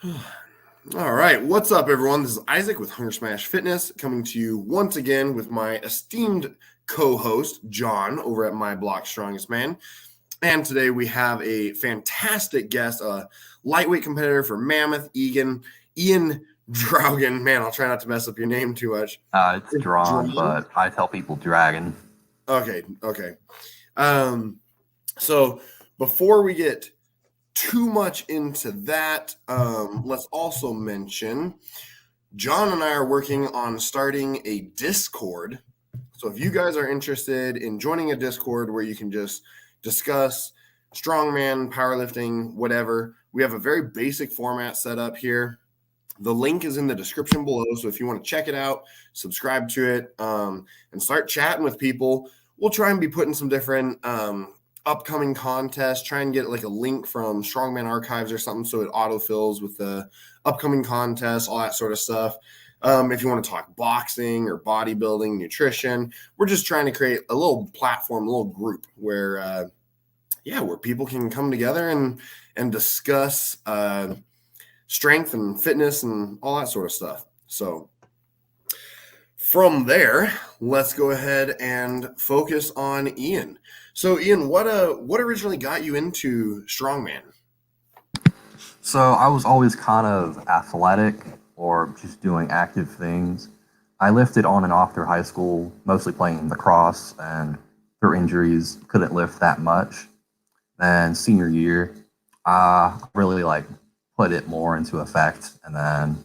All right, what's up, everyone? This is Isaac with Hunger Smash Fitness, coming to you once again with my esteemed co-host John over at My Block Strongest Man. And today we have a fantastic guest, a lightweight competitor for Mammoth, Ian Draughon. Man, I'll try not to mess up your name too much. It's Draughon, but I tell people Dragon. Okay. So before we get too much into that, let's also mention John and I are working on starting a Discord. So if you guys are interested in joining a Discord where you can just discuss strongman, powerlifting, whatever, we have a very basic format set up here. The link is in the description below. So if you want to check it out, subscribe to it, and start chatting with people. We'll try and be putting some different upcoming contests, try and get like a link from Strongman Archives or something so it autofills with the upcoming contests, all that sort of stuff. If you want to talk boxing or bodybuilding, nutrition, we're just trying to create a little platform, a little group where where people can come together and discuss strength and fitness and all that sort of stuff. So from there, let's go ahead and focus on Ian. So Ian, what originally got you into strongman? So I was always kind of athletic or just doing active things. I lifted on and off through high school, mostly playing lacrosse, and through injuries, couldn't lift that much. Then senior year, I really put it more into effect. And then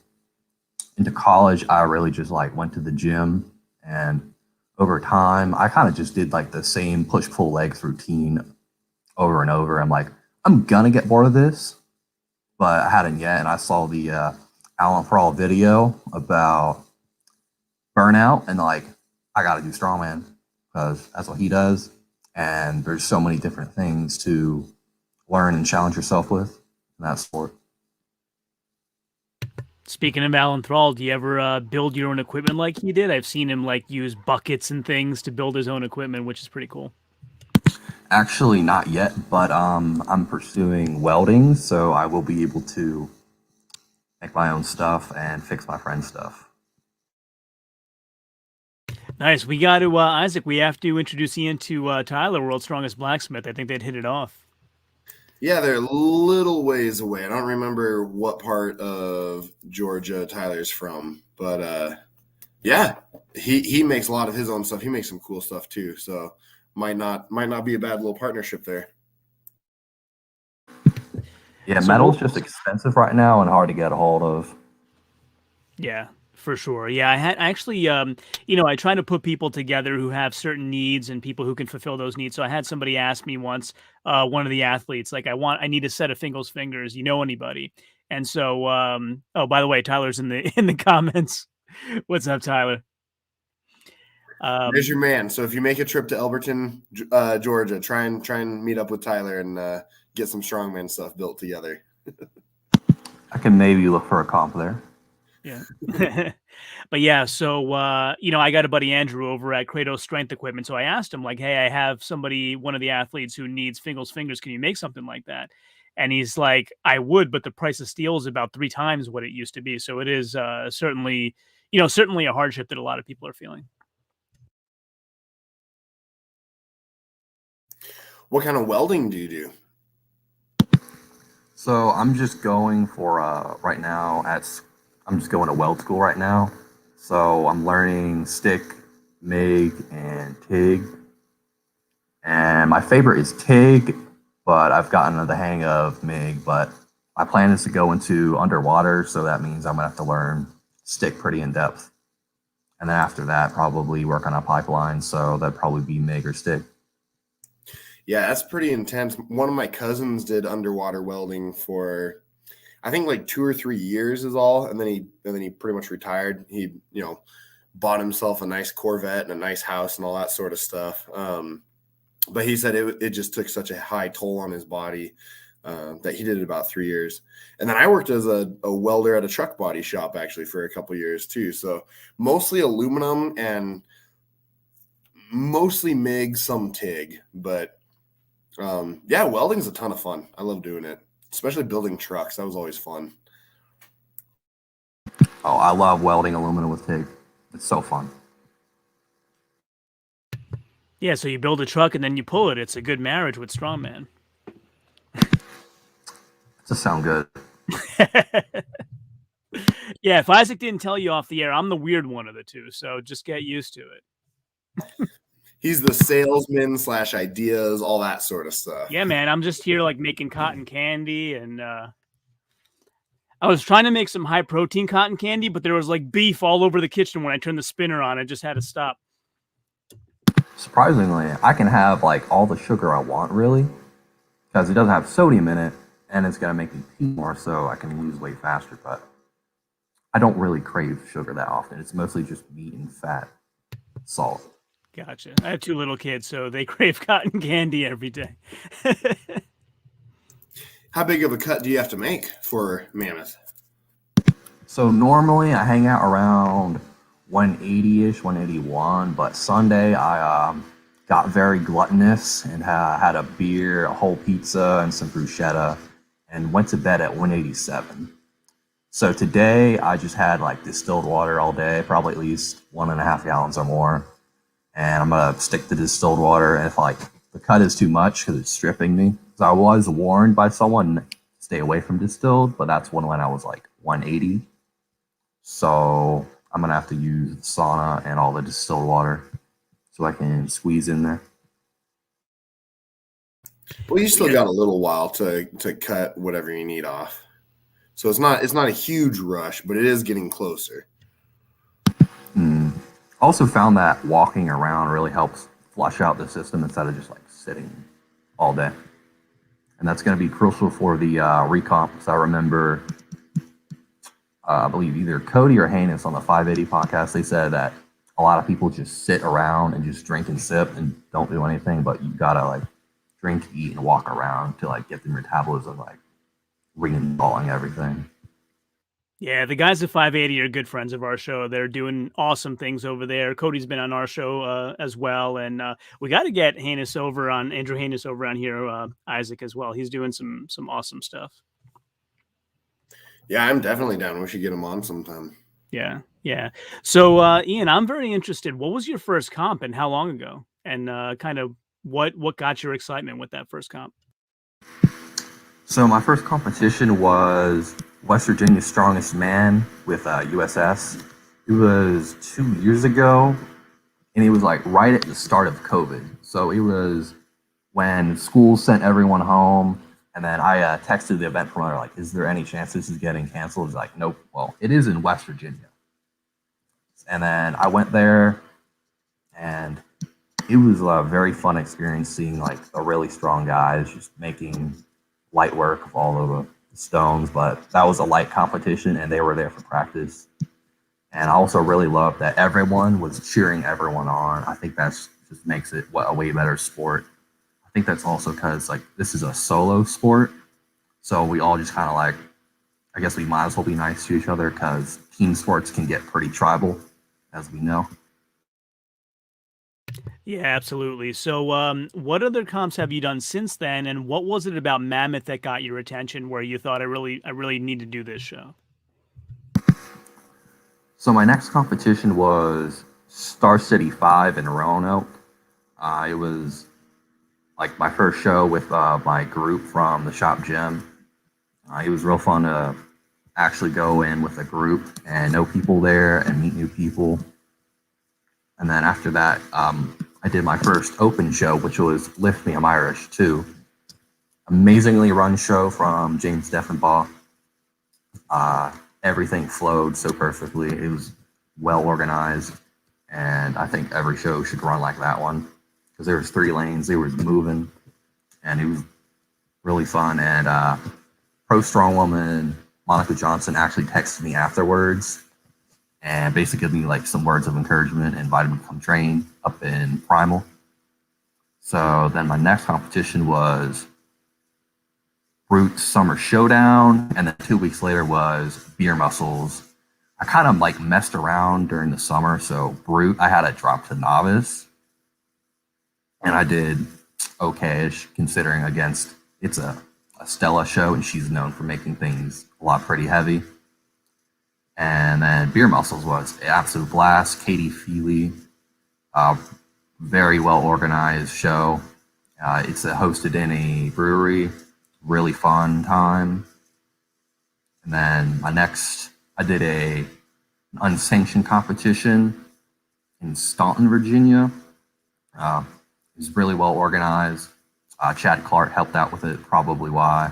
into college, I really just went to the gym, and over time, I kind of just did the same push-pull legs routine over and over. I'm like, I'm gonna get bored of this, but I hadn't yet. And I saw the Alan Prawl video about burnout, and I gotta do strongman because that's what he does. And there's so many different things to learn and challenge yourself with in that sport. Speaking of Alan Thrall, do you ever build your own equipment like he did? I've seen him use buckets and things to build his own equipment, which is pretty cool. Actually, not yet, but I'm pursuing welding, so I will be able to make my own stuff and fix my friend's stuff. Nice. We got to Isaac. We have to introduce Ian to Tyler, World's Strongest Blacksmith. I think they'd hit it off. Yeah, they're a little ways away. I don't remember what part of Georgia Tyler's from, but he makes a lot of his own stuff. He makes some cool stuff too, so might not be a bad little partnership there. Yeah, metal's just expensive right now and hard to get a hold of. Yeah, for sure. Yeah, I actually, I try to put people together who have certain needs and people who can fulfill those needs. So I had somebody ask me once, one of the athletes, I need a set of Finkel's fingers. You know anybody? And so, by the way, Tyler's in the comments. What's up, Tyler? There's your man. So if you make a trip to Elberton, Georgia, try and meet up with Tyler and get some strongman stuff built together. I can maybe look for a comp there. Yeah. But yeah, so, I got a buddy Andrew over at Kratos Strength Equipment. So I asked him hey, I have one of the athletes who needs Finkel's fingers. Can you make something like that? And he's like, I would, but the price of steel is about 3 times what it used to be. So it is certainly a hardship that a lot of people are feeling. What kind of welding do you do? So I'm just going for right now I'm just going to weld school right now. So I'm learning stick, MIG, and TIG. And my favorite is TIG, but I've gotten the hang of MIG. But my plan is to go into underwater, so that means I'm gonna have to learn stick pretty in depth. And then after that, probably work on a pipeline. So that'd probably be MIG or stick. Yeah, that's pretty intense. One of my cousins did underwater welding for, I think 2 or 3 years is all, and then he pretty much retired. He bought himself a nice Corvette and a nice house and all that sort of stuff. But he said it just took such a high toll on his body that he did it about 3 years. And then I worked as a welder at a truck body shop actually for a couple years too. So mostly aluminum and mostly MIG, some TIG, but welding's a ton of fun. I love doing it, especially building trucks. That was always fun. Oh, I love welding aluminum with TIG. It's so fun. Yeah, so you build a truck and then you pull it. It's a good marriage with Strongman. It just sound good. Yeah, if Isaac didn't tell you off the air, I'm the weird one of the two, so just get used to it. He's the salesman / ideas, all that sort of stuff. Yeah, man, I'm just here like making cotton candy, and I was trying to make some high protein cotton candy, but there was like beef all over the kitchen when I turned the spinner on. I just had to stop. Surprisingly, I can have like all the sugar I want, really, because it doesn't have sodium in it, and it's gonna make me pee more, so I can lose weight faster. But I don't really crave sugar that often. It's mostly just meat and fat, salt. Gotcha. I have 2 little kids, so they crave cotton candy every day. How big of a cut do you have to make for Mammoth? So normally I hang out around 180-ish, 181, but Sunday I got very gluttonous and had a beer, a whole pizza, and some bruschetta, and went to bed at 187. So today I just had like distilled water all day, probably at least 1.5 gallons or more. And I'm gonna stick to distilled water. And if like the cut is too much because it's stripping me, because I was warned by someone to stay away from distilled, but that's when I was like 180. So I'm gonna have to use the sauna and all the distilled water so I can squeeze in there. Well, you still got a little while to cut whatever you need off. So it's not a huge rush, but it is getting closer. Also found that walking around really helps flush out the system instead of just like sitting all day. And that's going to be crucial for the recomp. So I remember, I believe either Cody or Hanus on the 580 podcast, they said that a lot of people just sit around and just drink and sip and don't do anything, but you gotta like drink, eat, and walk around to like get the metabolism like reinstalling everything. Yeah, the guys at 580 are good friends of our show. They're doing awesome things over there. Cody's been on our show as well, and we got to get Andrew Hanus over on here, Isaac as well. He's doing some awesome stuff. Yeah, I'm definitely down. We should get him on sometime. Yeah. So, Ian, I'm very interested. What was your first comp, and how long ago? And kind of what got your excitement with that first comp? So my first competition was West Virginia's Strongest Man with USS. It was 2 years ago, and it was like right at the start of COVID. So it was when school sent everyone home, and then I texted the event promoter like, "Is there any chance this is getting canceled?" He's like, "Nope." Well, it is in West Virginia. And then I went there, and it was a very fun experience seeing like a really strong guys just making light work of all of the stones, but that was a light competition and they were there for practice. And I also really loved that everyone was cheering everyone on. I think that's just makes it a way better sport. I think that's also because like this is a solo sport, so we all just kind of like, I guess we might as well be nice to each other because team sports can get pretty tribal, as we know. Yeah, absolutely. So, what other comps have you done since then, and what was it about Mammoth that got your attention, where you thought I really need to do this show? So my next competition was Star City 5 in Roanoke. It was like my first show with my group from the shop gym. It was real fun to actually go in with a group and know people there and meet new people. And then after that, I did my first open show, which was Lift Me, I'm Irish 2. Amazingly run show from James Deffenbaugh. Everything flowed so perfectly. It was well organized, and I think every show should run like that one because there was 3 lanes, they were moving, and it was really fun. And Pro Strongwoman Monica Johnson actually texted me afterwards and basically gave me like some words of encouragement and invited me to come train up in Primal. So then my next competition was Brute Summer Showdown, and then 2 weeks later was Beer Muscles. I kind of like messed around during the summer, so Brute I had to drop to novice, and I did okay-ish considering against it's a Stella show, and she's known for making things a lot pretty heavy. And then Beer Muscles was an absolute blast. Katie Feely, very well organized show. It's hosted in a brewery, really fun time. And then I did an unsanctioned competition in Staunton, Virginia. It was really well organized. Chad Clark helped out with it, probably why.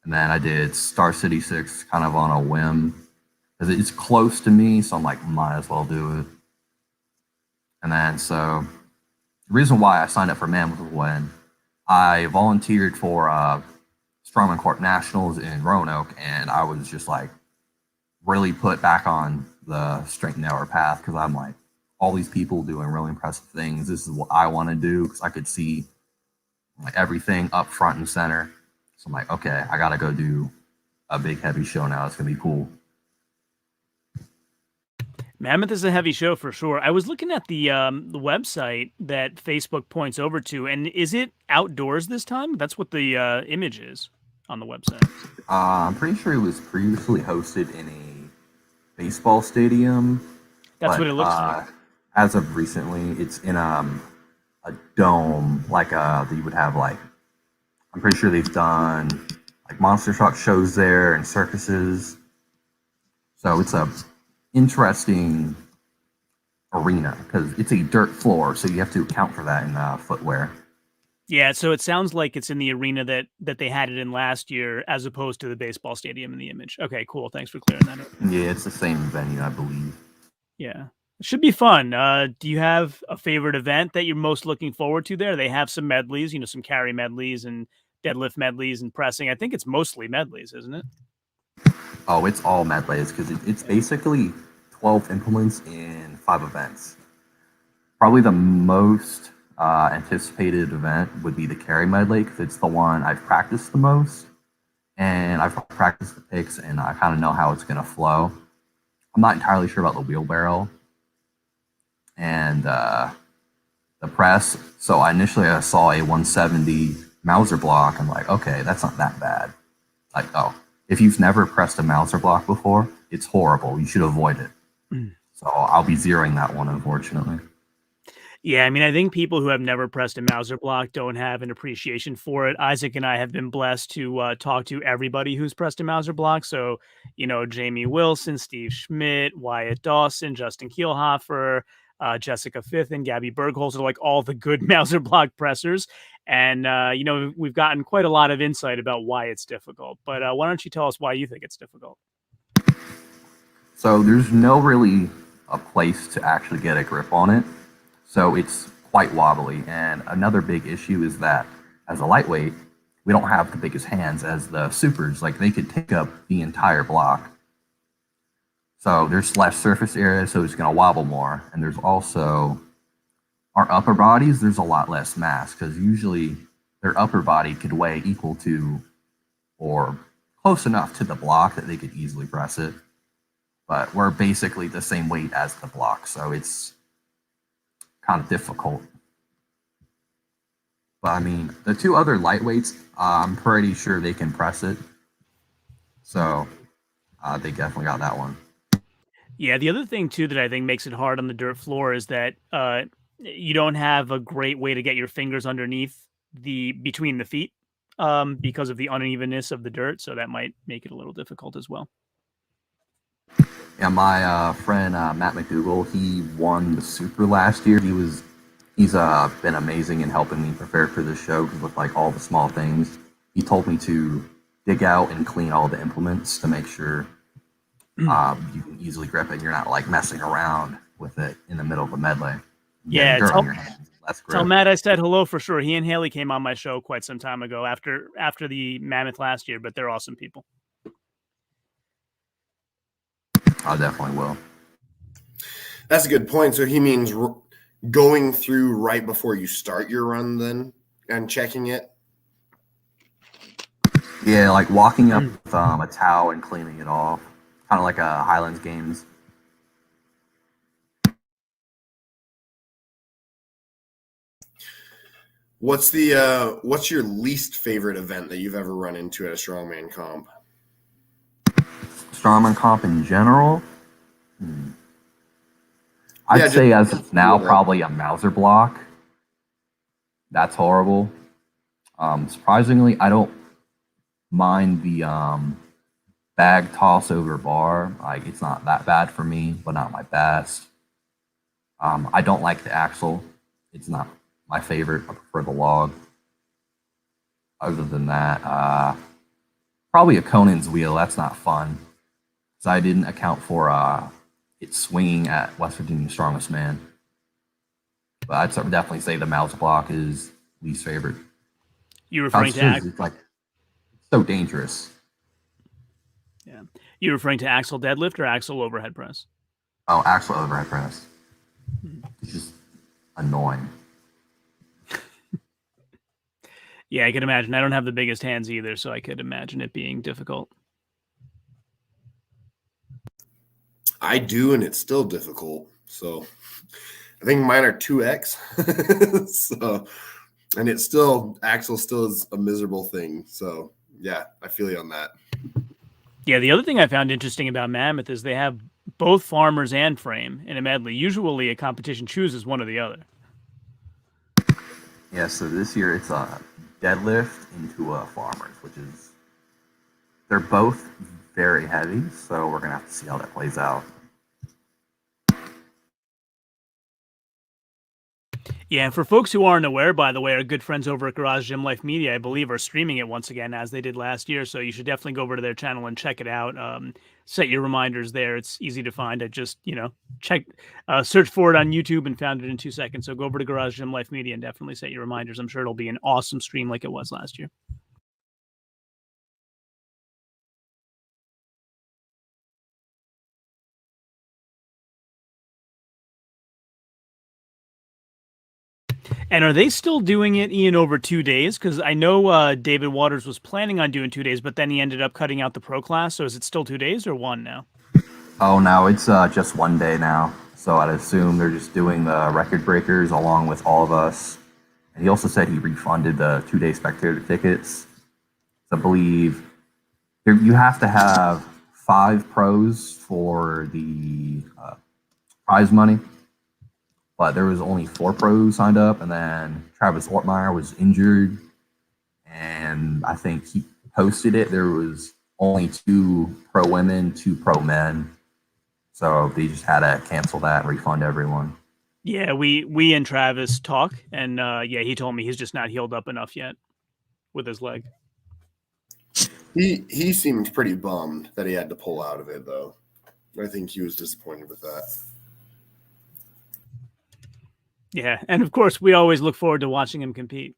And then I did Star City 6 kind of on a whim, because it's close to me, so I'm like, might as well do it. And then so the reason why I signed up for Mammoth was when I volunteered for Strongman Corp Nationals in Roanoke, and I was just like really put back on the strength and hour path, because I'm like, all these people doing really impressive things. This is what I want to do, because I could see like everything up front and center. So I'm like, okay, I gotta go do a big heavy show now. It's gonna be cool. Mammoth is a heavy show for sure. I was looking at the website that Facebook points over to, and is it outdoors this time? That's what the image is on the website. I'm pretty sure it was previously hosted in a baseball stadium. That's what it looks like. As of recently, it's in a dome, like you would have like. I'm pretty sure they've done like monster truck shows there and circuses. So it's a interesting arena because it's a dirt floor, so you have to account for that in footwear. Yeah, so it sounds like it's in the arena that they had it in last year, as opposed to the baseball stadium in the image. Okay, cool. Thanks for clearing that up. Yeah, it's the same venue, I believe. Yeah, it should be fun. Do you have a favorite event that you're most looking forward to there? They have some medleys, some carry medleys and deadlift medleys and pressing. I think it's mostly medleys, isn't it? Oh, it's all medleys because it's basically 12 implements in 5 events. Probably the most anticipated event would be the carry medley because it's the one I've practiced the most, and I've practiced the picks, and I kind of know how it's going to flow. I'm not entirely sure about the wheelbarrow and the press. So initially I saw a 170 Mauser block. I'm like, okay, that's not that bad. Like, oh, if you've never pressed a Mauser block before, it's horrible. You should avoid it. So I'll be zeroing that one, unfortunately. Yeah, I mean, I think people who have never pressed a Mauser block don't have an appreciation for it. Isaac and I have been blessed to talk to everybody who's pressed a Mauser block. So, Jamie Wilson, Steve Schmidt, Wyatt Dawson, Justin Kielhofer, Jessica Fifth, and Gabby Bergholz are like all the good Mauser block pressers. And, we've gotten quite a lot of insight about why it's difficult. But why don't you tell us why you think it's difficult? So there's no really a place to actually get a grip on it. So it's quite wobbly. And another big issue is that as a lightweight, we don't have the biggest hands as the supers. Like they could take up the entire block. So there's less surface area, so it's going to wobble more. And there's also our upper bodies, there's a lot less mass because usually their upper body could weigh equal to or close enough to the block that they could easily press it. But we're basically the same weight as the block, so it's kind of difficult. But I mean, the 2 other lightweights, I'm pretty sure they can press it. So they definitely got that one. Yeah, the other thing too that I think makes it hard on the dirt floor is that you don't have a great way to get your fingers underneath between the feet because of the unevenness of the dirt. So that might make it a little difficult as well. Yeah, my friend Matt McDougall, he won the Super last year. He's been amazing in helping me prepare for this show with like all the small things. He told me to dig out and clean all the implements to make sure you can easily grip it and you're not like messing around with it in the middle of a medley. Yeah, tell Matt I said hello for sure. He and Haley came on my show quite some time ago after the Mammoth last year, but they're awesome people. I definitely will. That's a good point. So he means going through right before you start your run then and checking it? Yeah, like walking up with a towel and cleaning it off. Kind of like a Highlands Games. What's your least favorite event that you've ever run into at a strongman comp? strongman comp in general, I'd Yeah, say as just it's now yeah. probably a Mauser block. That's horrible. Surprisingly, I don't mind the bag toss over bar. Like it's not that bad for me, but not my best. I don't like the axle. It's not my favorite. I prefer the log. Other than that, probably a Conan's wheel. That's not fun because I didn't account for it swinging at West Virginia Strongest Man. But I'd definitely say the mouse block is least favorite. You referring to It's like so dangerous. Yeah. You referring to axle deadlift or axle overhead press? Oh, axle overhead press. It's just annoying. Yeah, I can imagine. I don't have the biggest hands either, so I could imagine it being difficult. I do, and it's still difficult. So I think mine are 2x. So, and it's still, axle still is a miserable thing. So yeah, I feel you on that. Yeah, the other thing I found interesting about Mammoth is they have both farmers and frame in a medley. Usually a competition chooses one or the other. Yeah, so this year it's a deadlift into a farmers, which is, they're both very heavy, so we're going to have to see how that plays out. Yeah, and for folks who aren't aware, by the way, our good friends over at Garage Gym Life Media, I believe, are streaming it once again as they did last year. So you should definitely go over to their channel and check it out. Set your reminders there. It's easy to find. I just, search for it on YouTube and found it in 2 seconds. So go over to Garage Gym Life Media and definitely set your reminders. I'm sure it'll be an awesome stream like it was last year. And are they still doing it, Ian, over 2 days? Because I know David Waters was planning on doing 2 days, but then he ended up cutting out the pro class. So is it still 2 days or one now? Oh, no, it's just 1 day now. So I'd assume they're just doing the record breakers along with all of us. And he also said he refunded the 2-day spectator tickets. So I believe you have to have 5 pros for the prize money. But there was only 4 pros signed up, and then Travis Ortmeyer was injured, and I think he posted it. There was only 2 pro women, 2 pro men, so they just had to cancel that and refund everyone. Yeah, we and Travis talk, and he told me he's just not healed up enough yet with his leg. He seemed pretty bummed that he had to pull out of it, though. I think he was disappointed with that. Yeah, and of course, we always look forward to watching him compete.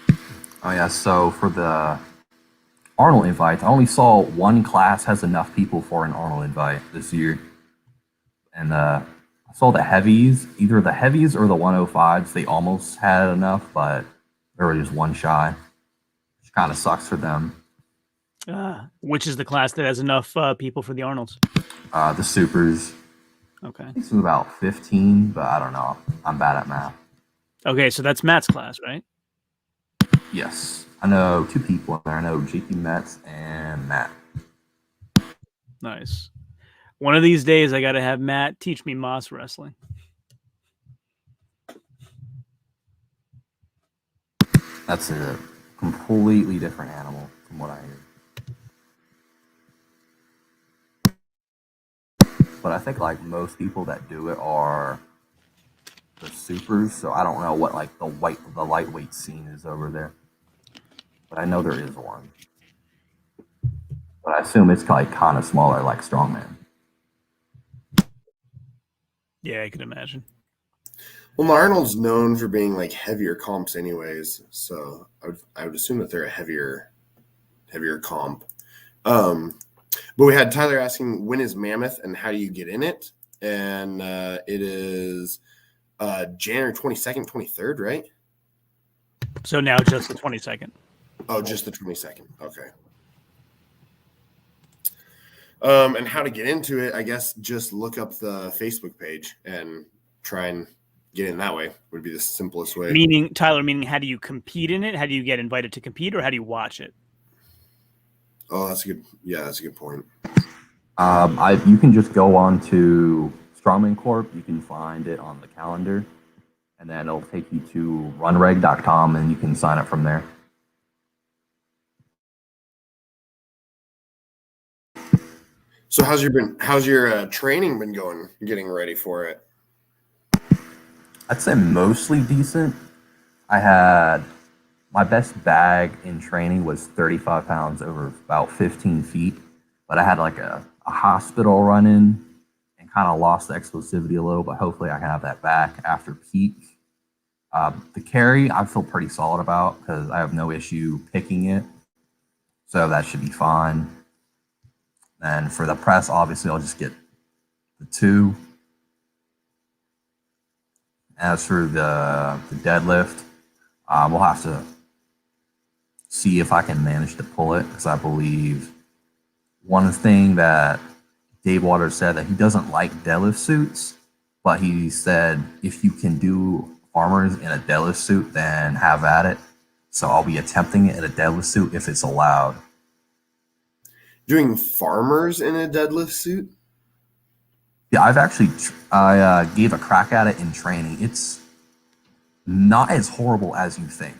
Oh yeah, so for the Arnold invite, I only saw 1 class has enough people for an Arnold invite this year. And I saw the heavies, either the heavies or the 105s, they almost had enough, but there was just 1 shy, which kind of sucks for them. Which is the class that has enough people for the Arnolds? The supers. Okay. It's about 15, but I don't know. I'm bad at math. Okay, so that's Matt's class, right? Yes. I know 2 people in there. I know JP Metz and Matt. Nice. One of these days, I got to have Matt teach me Moss wrestling. That's a completely different animal from what I hear. But I think like most people that do it are the supers, so I don't know what like the lightweight scene is over there. But I know there is one. But I assume it's like kind of smaller, like Strongman. Yeah, I could imagine. Well, Arnold's known for being like heavier comps, anyways. So I would assume that they're a heavier comp. But we had Tyler asking, when is Mammoth and how do you get in it? And it is January 22nd, 23rd, right? So now just the 22nd. Oh, just the 22nd. Okay. And how to get into it, I guess just look up the Facebook page and try and get in that way would be the simplest way. Tyler, meaning how do you compete in it? How do you get invited to compete, or how do you watch it? Oh, that's a good. Yeah, that's a good point. You can just go on to Strongman Corp. You can find it on the calendar, and then it'll take you to runreg.com, and you can sign up from there. So how's your training been going? Getting ready for it? I'd say mostly decent. I had my best bag in training was 35 pounds over about 15 feet, but I had like a hospital run in and kind of lost the explosivity a little, but hopefully I can have that back after peak. The carry, I feel pretty solid about because I have no issue picking it. So that should be fine. And for the press, obviously, I'll just get the 2. As for the deadlift, we'll have to see if I can manage to pull it because I believe one thing that Dave Waters said that he doesn't like deadlift suits, but he said if you can do farmers in a deadlift suit, then have at it. So I'll be attempting it in a deadlift suit if it's allowed. Doing farmers in a deadlift suit? Yeah, I gave a crack at it in training. It's not as horrible as you think.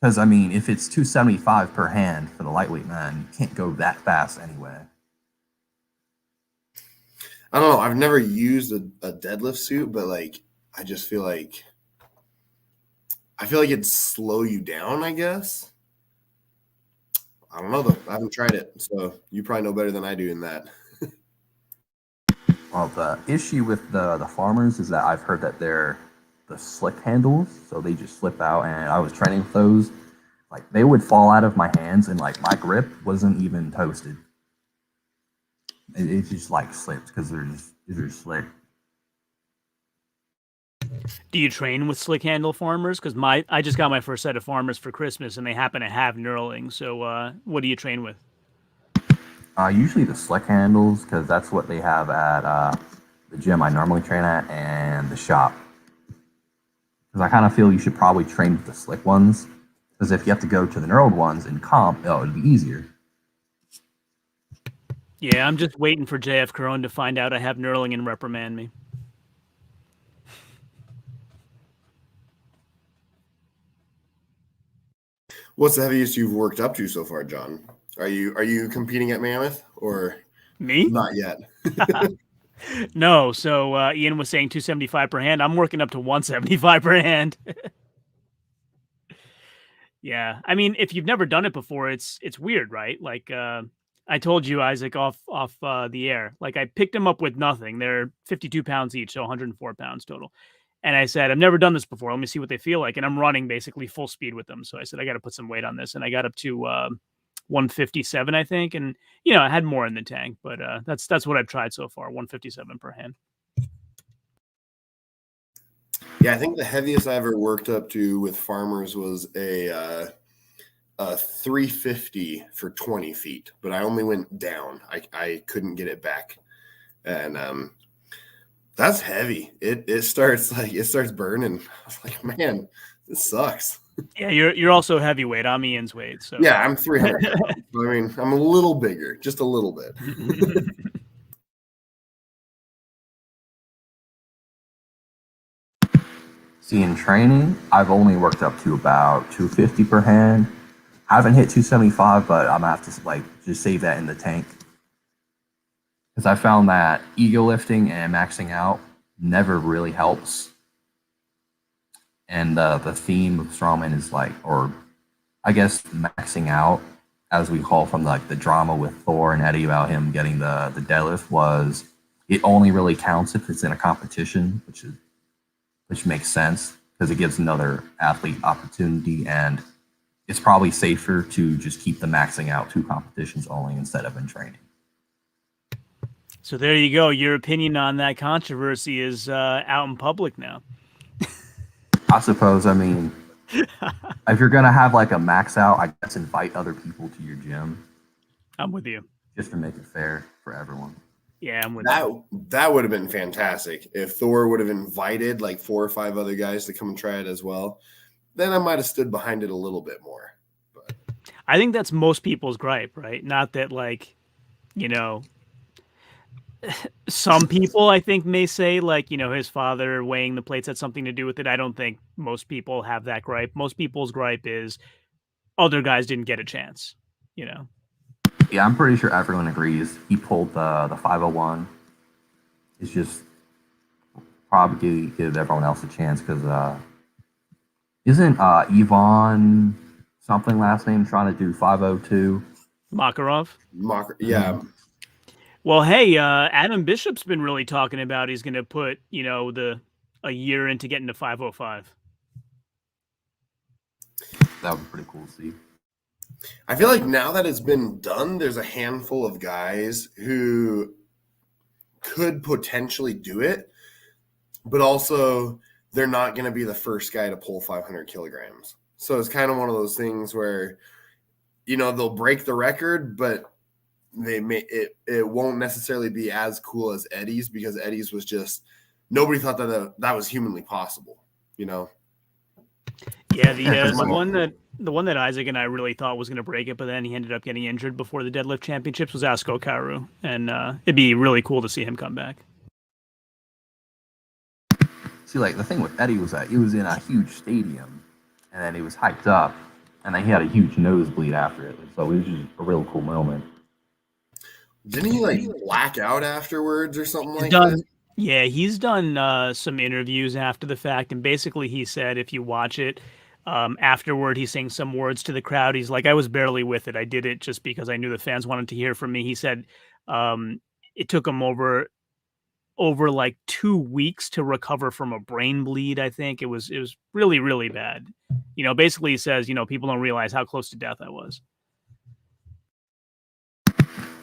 Because, I mean, if it's 275 per hand for the lightweight man, you can't go that fast anyway. I don't know. I've never used a deadlift suit, but like I just feel like it'd slow you down, I guess. I don't know though. I haven't tried it, so you probably know better than I do in that. Well, the issue with the farmers is that I've heard that they're the slick handles, so they just slip out. And I was training with those, like they would fall out of my hands, and like my grip wasn't even toasted. It just like slipped because they're slick. Do you train with slick handle farmers? Because I just got my first set of farmers for Christmas, and they happen to have knurling. So what do you train with? Usually the slick handles because that's what they have at the gym I normally train at and the shop. Because I kind of feel you should probably train with the slick ones. Because if you have to go to the knurled ones in comp, it'd be easier. Yeah, I'm just waiting for JF Corone to find out I have knurling and reprimand me. What's the heaviest you've worked up to so far, John? Are you competing at Mammoth or Me? not yet? No. So Ian was saying 275 per hand. I'm working up to 175 per hand. Yeah, I mean, if you've never done it before, it's weird, right? Like I told you, Isaac, off the air. Like I picked them up with nothing. They're 52 pounds each, so 104 pounds total. And I said, I've never done this before. Let me see what they feel like. And I'm running basically full speed with them. So I said, I got to put some weight on this. And I got up to 157, I think. And I had more in the tank, but that's what I've tried so far. 157 per hand. Yeah, I think the heaviest I ever worked up to with farmers was a 350 for 20 feet, but I only went down. I couldn't get it back, and that's heavy. It starts burning. I was like, man, this sucks. Yeah, you're also heavyweight. I'm Ian's weight, so yeah, I'm 300 pounds. I mean, I'm a little bigger, just a little bit. See, in training, I've only worked up to about 250 per hand. I haven't hit 275, but I'm gonna have to like just save that in the tank. Because I found that ego lifting and maxing out never really helps. And the theme of strongman is like, or I guess maxing out, as we call from like the drama with Thor and Eddie about him getting the deadlift, was it only really counts if it's in a competition, which makes sense because it gives another athlete opportunity, and it's probably safer to just keep the maxing out to competitions only instead of in training. So there you go. Your opinion on that controversy is out in public now. I suppose, I mean, if you're going to have like a max out, I guess invite other people to your gym. I'm with you. Just to make it fair for everyone. Yeah, I'm with you. That would have been fantastic if Thor would have invited like 4 or 5 other guys to come and try it as well. Then I might have stood behind it a little bit more. But I think that's most people's gripe, right? Not that like, you know, some people I think may say like, his father weighing the plates had something to do with it. I don't think most people have that gripe. Most people's gripe is other guys didn't get a chance, you know. Yeah, I'm pretty sure everyone agrees he pulled the 501. It's just probably give everyone else a chance because isn't Yvonne something last name trying to do 502? Makarov. Yeah. Well, hey, Adam Bishop's been really talking about he's going to put, a year into getting to 505. That would be pretty cool to see. I feel like now that it's been done, there's a handful of guys who could potentially do it, but also they're not going to be the first guy to pull 500 kilograms. So it's kind of one of those things where, they'll break the record, but it won't necessarily be as cool as Eddie's, because Eddie's was just, nobody thought that was humanly possible, Yeah, the one that Isaac and I really thought was going to break it, but then he ended up getting injured before the deadlift championships was Asko Karu, and it'd be really cool to see him come back. See, like the thing with Eddie was that he was in a huge stadium, and then he was hyped up, and then he had a huge nosebleed after it. So it was just a real cool moment. Didn't he like black out afterwards or something like that? Yeah, he's done some interviews after the fact, and basically he said if you watch it, afterward he's saying some words to the crowd. He's like, I was barely with it. I did it just because I knew the fans wanted to hear from me. He said it took him over like 2 weeks to recover from a brain bleed. I think it was really, really bad. Basically he says, people don't realize how close to death I was.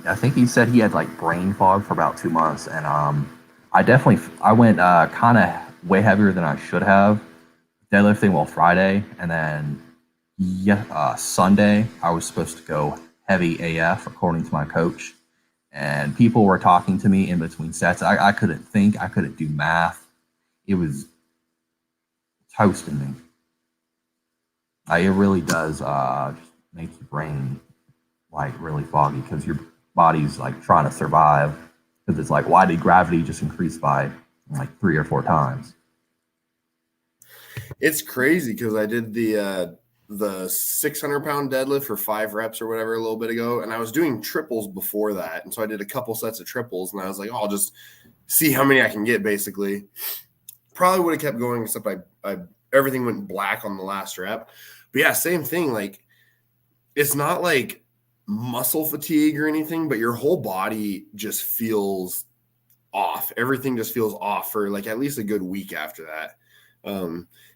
I think he said he had like brain fog for about 2 months, and I went kind of way heavier than I should have. Deadlifting Friday, and then Sunday I was supposed to go heavy AF according to my coach, and people were talking to me in between sets. I couldn't think, I couldn't do math. It was toasting me. It really does make your brain like really foggy because your body's like trying to survive, because it's like, why did gravity just increase by like 3 or 4 times? It's crazy because I did the 600-pound deadlift for 5 reps or whatever a little bit ago, and I was doing triples before that, and so I did a couple sets of triples, and I was like, I'll just see how many I can get. Basically, probably would have kept going, except I everything went black on the last rep. But yeah, same thing. Like, it's not like muscle fatigue or anything, but your whole body just feels off. Everything just feels off for like at least a good week after that.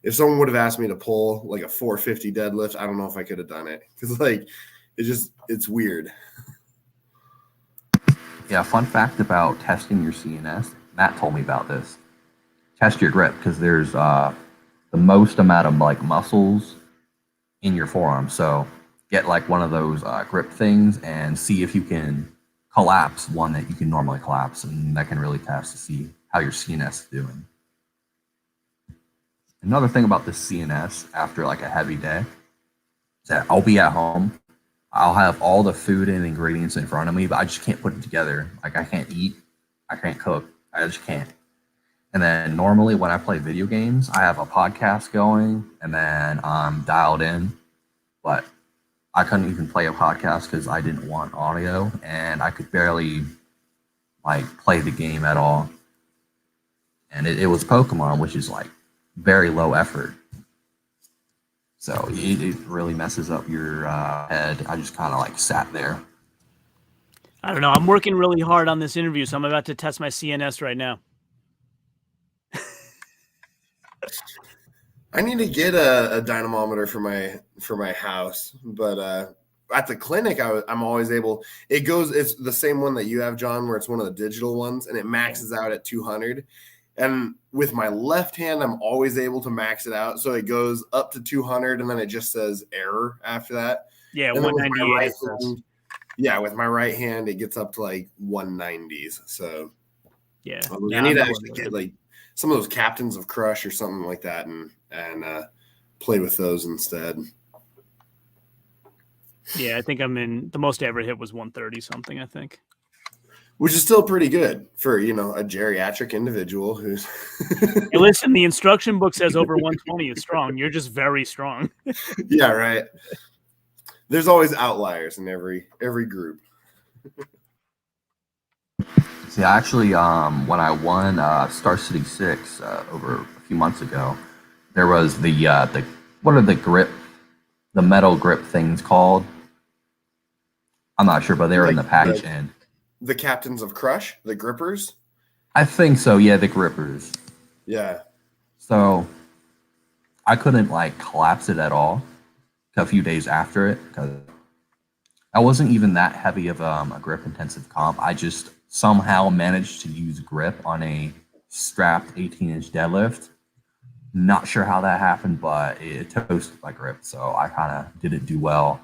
If someone would have asked me to pull like a 450 deadlift, I don't know if I could have done it, because like it's weird. Yeah, fun fact about testing your CNS. Matt told me about this. Test your grip, because there's the most amount of like muscles in your forearm. So get like one of those grip things and see if you can collapse one that you can normally collapse, and that can really test to see how your CNS is doing. Another thing about the CNS after like a heavy day is that I'll be at home, I'll have all the food and ingredients in front of me, but I just can't put it together. Like, I can't eat, I can't cook, I just can't. And then normally when I play video games, I have a podcast going and then I'm dialed in, but I couldn't even play a podcast because I didn't want audio, and I could barely like play the game at all. And it was Pokemon, which is like very low effort. So it really messes up your head. I just kind of like sat there. I don't know. I'm working really hard on this interview, so I'm about to test my CNS right now. I need to get a dynamometer for my house, but at the clinic, I'm always able. It's the same one that you have, John, where it's one of the digital ones, and it maxes out at 200. And with my left hand, I'm always able to max it out, so it goes up to 200, and then it just says error after that. Yeah, and 198. With my right hand, it gets up to like 190s. So yeah, I need to actually get like some of those Captains of Crush or something like that, and play with those instead. Yeah, I think I'm in. The most I ever hit was 130 something, I think. Which is still pretty good for, a geriatric individual who's. Hey, listen, the instruction book says over 120 is strong. You're just very strong. Yeah, right. There's always outliers in every group. See, actually, when I won Star City 6 over a few months ago, there was the what are the metal grip things called? I'm not sure, but they were in the package, and The Captains of Crush, the grippers. I think so. Yeah, the grippers. Yeah. So I couldn't like collapse it at all a few days after it because I wasn't even that heavy of a grip intensive comp. I just somehow managed to use grip on a strapped 18-inch deadlift. Not sure how that happened, but it toasted my grip. So I kind of didn't do well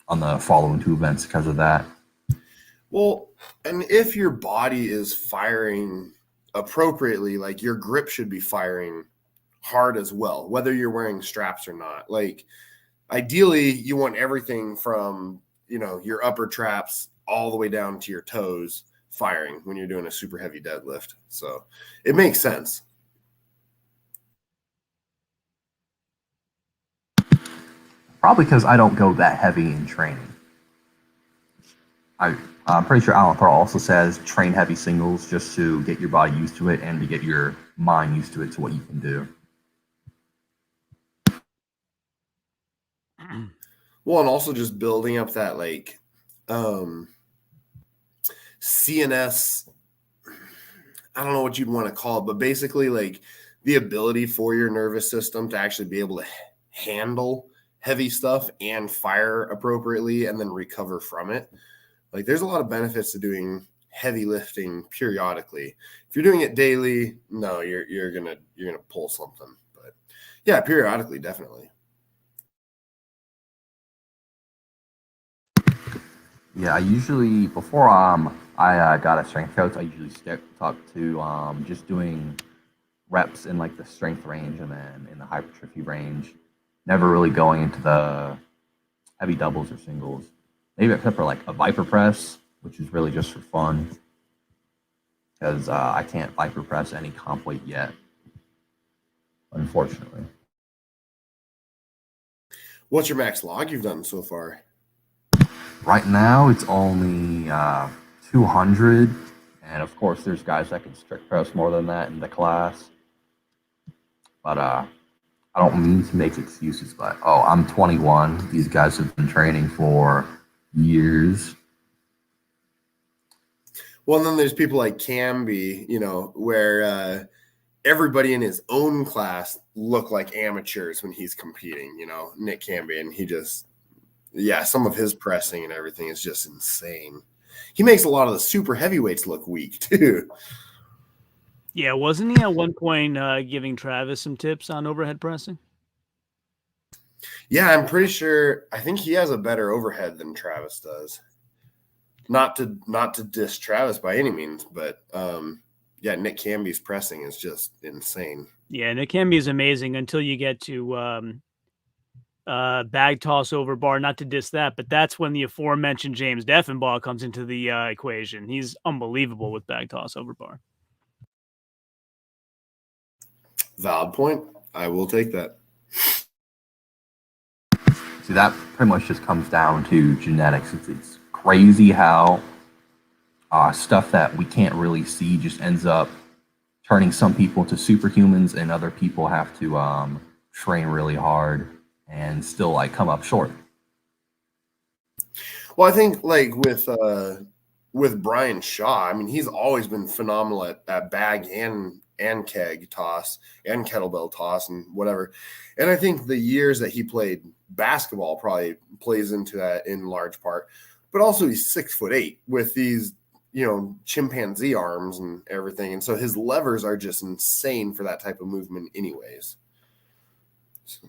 on the following two events because of that. Well, and if your body is firing appropriately, like your grip should be firing hard as well, whether you're wearing straps or not. Like ideally, you want everything from, your upper traps all the way down to your toes firing when you're doing a super heavy deadlift. So it makes sense. Probably because I don't go that heavy in training. I'm pretty sure Alan Pearl also says train heavy singles just to get your body used to it and to get your mind used to it to what you can do. Well, and also just building up that CNS, I don't know what you'd want to call it, but basically like the ability for your nervous system to actually be able to handle heavy stuff and fire appropriately and then recover from it. Like there's a lot of benefits to doing heavy lifting periodically. If you're doing it daily, no, you're gonna pull something. But yeah, periodically, definitely. Yeah, I usually before I got a strength coach, I usually stuck to just doing reps in like the strength range and then in the hypertrophy range. Never really going into the heavy doubles or singles. Maybe except for like a Viper press, which is really just for fun. Because I can't Viper press any comp weight yet, unfortunately. What's your max log you've done so far? Right now, it's only 200. And of course, there's guys that can strict press more than that in the class. But I don't mean to make excuses, but I'm 21. These guys have been training for years. Well, and then there's people like Camby, where everybody in his own class look like amateurs when he's competing, Nick Camby, and he just, some of his pressing and everything is just insane. He makes a lot of the super heavyweights look weak too. Yeah, wasn't he at one point giving Travis some tips on overhead pressing? Yeah, I'm pretty sure. I think he has a better overhead than Travis does. Not to diss Travis by any means, but Nick Camby's pressing is just insane. Yeah, Nick Camby is amazing until you get to bag toss over bar. Not to diss that, but that's when the aforementioned James Deffenbaugh comes into the equation. He's unbelievable with bag toss over bar. Valid point. I will take that. See, that pretty much just comes down to genetics. It's crazy how stuff that we can't really see just ends up turning some people into superhumans, and other people have to train really hard and still like come up short. Well, I think like with Brian Shaw, I mean, he's always been phenomenal at bag and keg toss and kettlebell toss and whatever. And I think the years that he played basketball probably plays into that in large part. But also he's 6'8" with these, chimpanzee arms and everything. And so his levers are just insane for that type of movement anyways. So.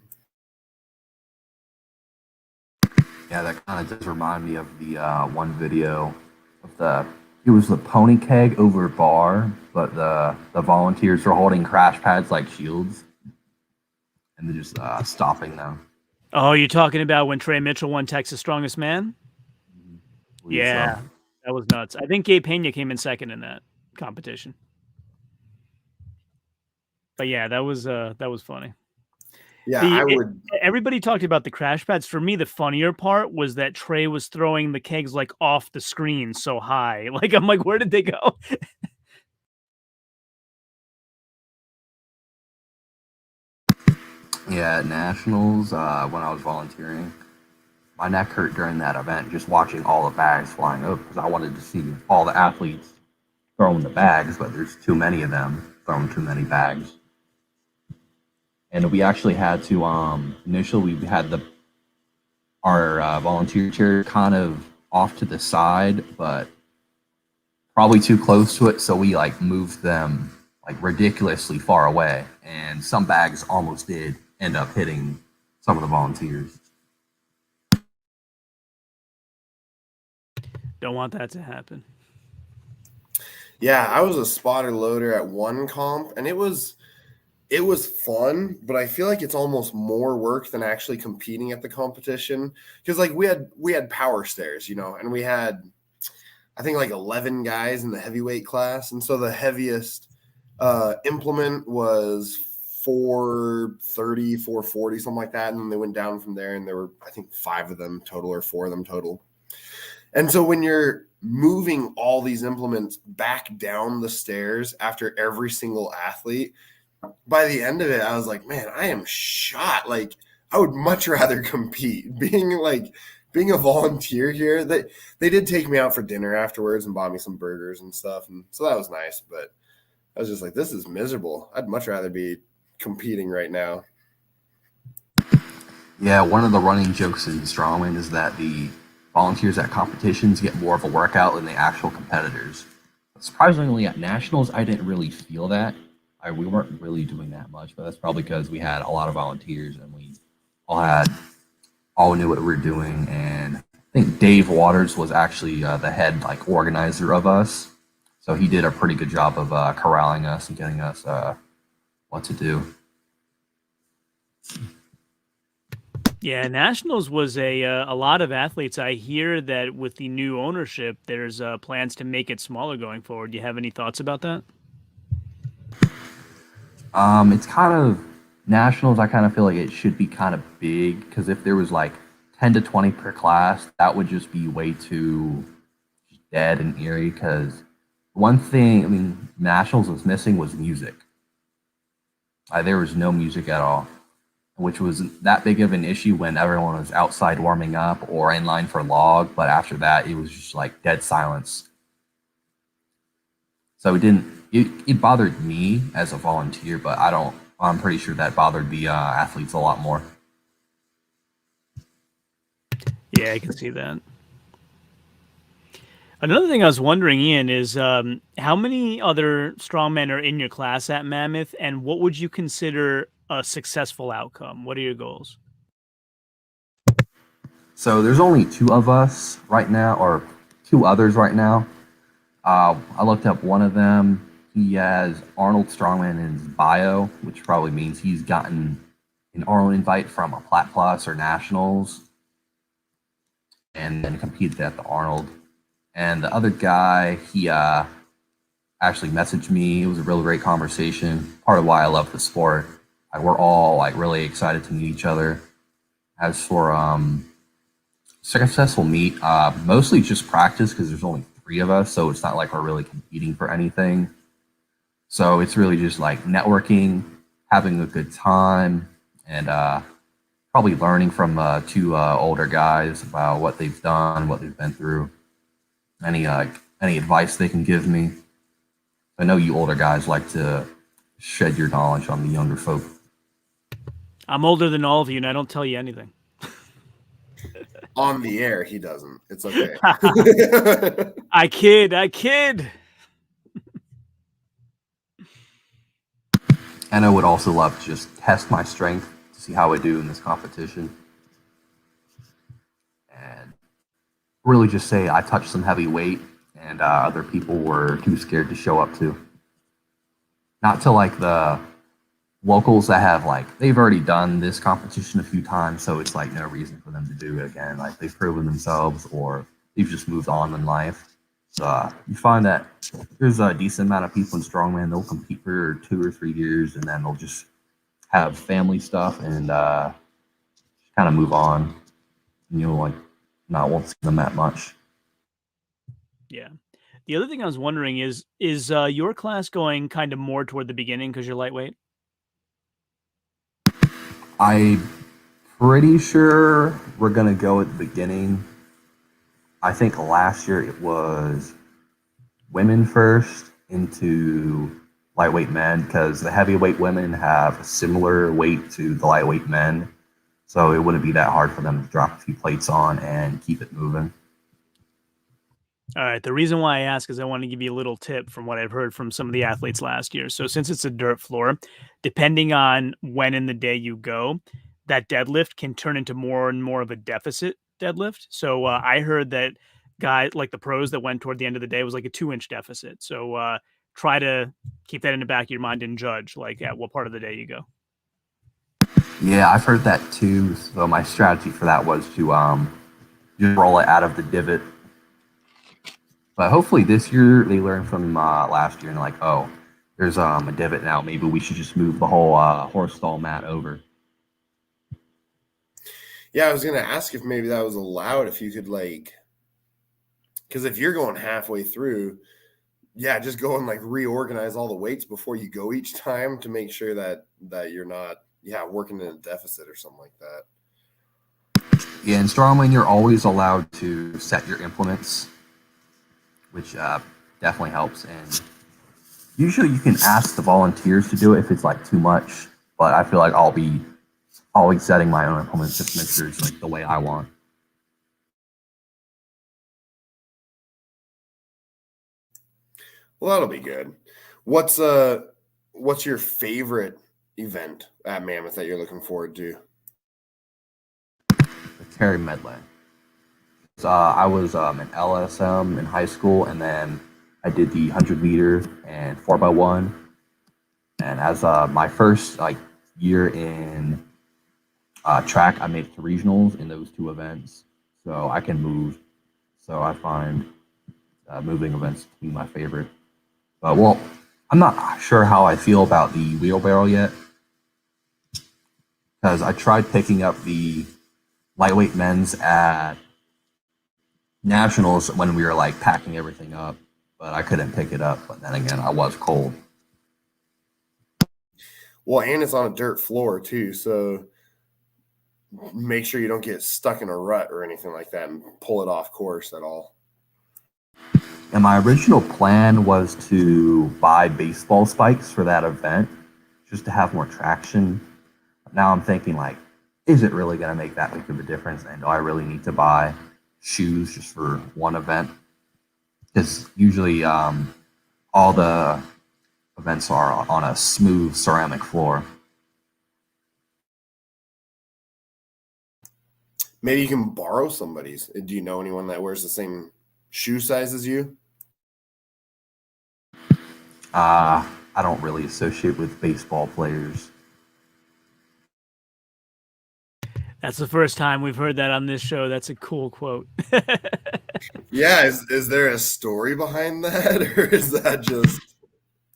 Yeah, that kind of does remind me of the one video of it was the pony keg over bar, but the volunteers were holding crash pads like shields, and they're just stopping them. Oh, you're talking about when Trey Mitchell won Texas Strongest Man? I believe so. Yeah, that was nuts. I think Gabe Pena came in second in that competition. But yeah, that was funny. Yeah, I would. Everybody talked about the crash pads. For me, the funnier part was that Trey was throwing the kegs like off the screen so high. Like I'm like, where did they go? Yeah, at nationals, when I was volunteering, my neck hurt during that event just watching all the bags flying up because I wanted to see all the athletes throwing the bags, but there's too many of them throwing too many bags. And we actually had to initially we had our volunteer chair kind of off to the side, but probably too close to it, so we like moved them like ridiculously far away, and some bags almost did end up hitting some of the volunteers. Don't want that to happen. Yeah, I was a spotter loader at one comp, and it was fun, but I feel like it's almost more work than actually competing at the competition because like we had power stairs, and we had I think like 11 guys in the heavyweight class, and so the heaviest implement was 430, 440, something like that, and then they went down from there, and there were I think 5 of them total or 4 of them total. And so when you're moving all these implements back down the stairs after every single athlete, by the end of it, I was like, man, I am shot. Like, I would much rather compete. Being a volunteer here, they did take me out for dinner afterwards and bought me some burgers and stuff. And so that was nice. But I was just like, this is miserable. I'd much rather be competing right now. Yeah, one of the running jokes in strongman is that the volunteers at competitions get more of a workout than the actual competitors. Surprisingly, at nationals, I didn't really feel that. We weren't really doing that much, but that's probably because we had a lot of volunteers and we all knew what we were doing. And I think Dave Waters was actually the head like organizer of us, so he did a pretty good job of corralling us and getting us what to do. Yeah, nationals was a lot of athletes. I hear that with the new ownership, there's plans to make it smaller going forward. Do you have any thoughts about that? It's kind of nationals. I kind of feel like it should be kind of big because if there was like 10 to 20 per class, that would just be way too dead and eerie. Because one thing, I mean, nationals was missing was music. There was no music at all, which was that big of an issue when everyone was outside warming up or in line for log. But after that, it was just like dead silence. So it didn't. It bothered me as a volunteer, but I'm pretty sure that bothered the athletes a lot more. Yeah, I can see that. Another thing I was wondering, Ian, is how many other strongmen are in your class at Mammoth, and what would you consider a successful outcome? What are your goals? So there's only 2 of us right now, or 2 others right now. I looked up one of them. He has Arnold Strongman in his bio, which probably means he's gotten an Arnold invite from a Plat Plus or Nationals, and then competed at the Arnold. And the other guy, he actually messaged me. It was a really great conversation. Part of why I love the sport. We're all like really excited to meet each other. As for successful meet, mostly just practice because there's only 3 of us, so it's not like we're really competing for anything. So it's really just like networking, having a good time, and probably learning from 2 older guys about what they've done, what they've been through, any advice they can give me. I know you older guys like to shed your knowledge on the younger folk. I'm older than all of you, and I don't tell you anything. On the air, he doesn't. It's okay. I kid. And I would also love to just test my strength to see how I do in this competition. And really just say I touched some heavy weight and other people were too scared to show up to. Not to like the locals that have they've already done this competition a few times, so it's no reason for them to do it again. They've proven themselves, or they've just moved on in life. So you find that there's a decent amount of people in strongman. They'll compete for 2 or 3 years, and then they'll just have family stuff and kind of move on. And you'll not won't see them that much. Yeah. The other thing I was wondering is your class going kind of more toward the beginning because you're lightweight? I'm pretty sure we're gonna go at the beginning. I think last year it was women first into lightweight men because the heavyweight women have a similar weight to the lightweight men. So it wouldn't be that hard for them to drop a few plates on and keep it moving. All right. The reason why I ask is I want to give you a little tip from what I've heard from some of the athletes last year. So since it's a dirt floor, depending on when in the day you go, that deadlift can turn into more and more of a deficit deadlift. So I heard that guys like the pros that went toward the end of the day was like a 2-inch deficit. So try to keep that in the back of your mind and judge at what part of the day you go. Yeah, I've heard that too. So my strategy for that was to just roll it out of the divot. But hopefully this year they learned from last year and oh, there's a divot now. Maybe we should just move the whole horse stall mat over. Yeah, I was gonna ask if maybe that was allowed. If you could because if you're going halfway through, yeah, just go and reorganize all the weights before you go each time to make sure that you're not working in a deficit or something like that. Yeah, in strongman you're always allowed to set your implements, which definitely helps. And usually you can ask the volunteers to do it if it's too much, but I feel I'll be always setting my own implements just to make sure it's the way I want. Well, that'll be good. What's your favorite event at Mammoth that you're looking forward to? The carry medley. I was in LSM in high school, and then I did the 100-meter and 4x1. And as my first year in track, I made it to regionals in those two events, so I can move. So I find moving events to be my favorite. Well, I'm not sure how I feel about the wheelbarrow yet, because I tried picking up the lightweight men's at nationals when we were packing everything up, but I couldn't pick it up. But then again, I was cold. Well, and it's on a dirt floor too, so make sure you don't get stuck in a rut or anything like that and pull it off course at all. And my original plan was to buy baseball spikes for that event just to have more traction. Now I'm thinking is it really going to make that big of a difference? And do I really need to buy shoes just for one event? Because usually all the events are on a smooth ceramic floor. Maybe you can borrow somebody's. Do you know anyone that wears the same shoe size as you? I don't really associate with baseball players. That's the first time we've heard that on this show. That's a cool quote. Yeah, is there a story behind that, or is that just?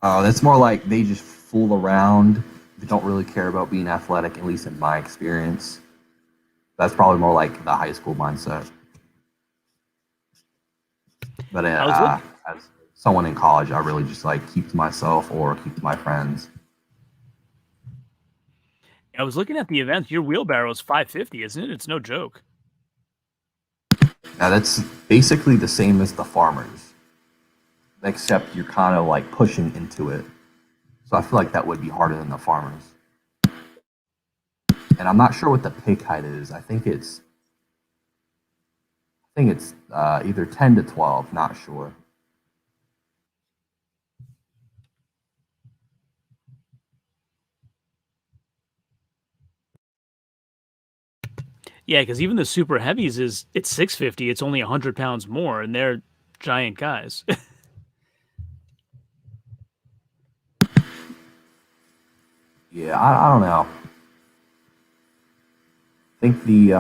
That's more they just fool around. They don't really care about being athletic, at least in my experience. That's probably more the high school mindset. But as someone in college, I really just keep to myself or keep to my friends. I was looking at the event. Your wheelbarrow is 550, isn't it? It's no joke. Now that's basically the same as the farmers, except you're kind of pushing into it. So I feel that would be harder than the farmers. And I'm not sure what the pick height is. I think it's either 10 to 12. Not sure. Yeah, because even the super heavies it's 650. It's only 100 pounds more, and they're giant guys. Yeah, I don't know. I think the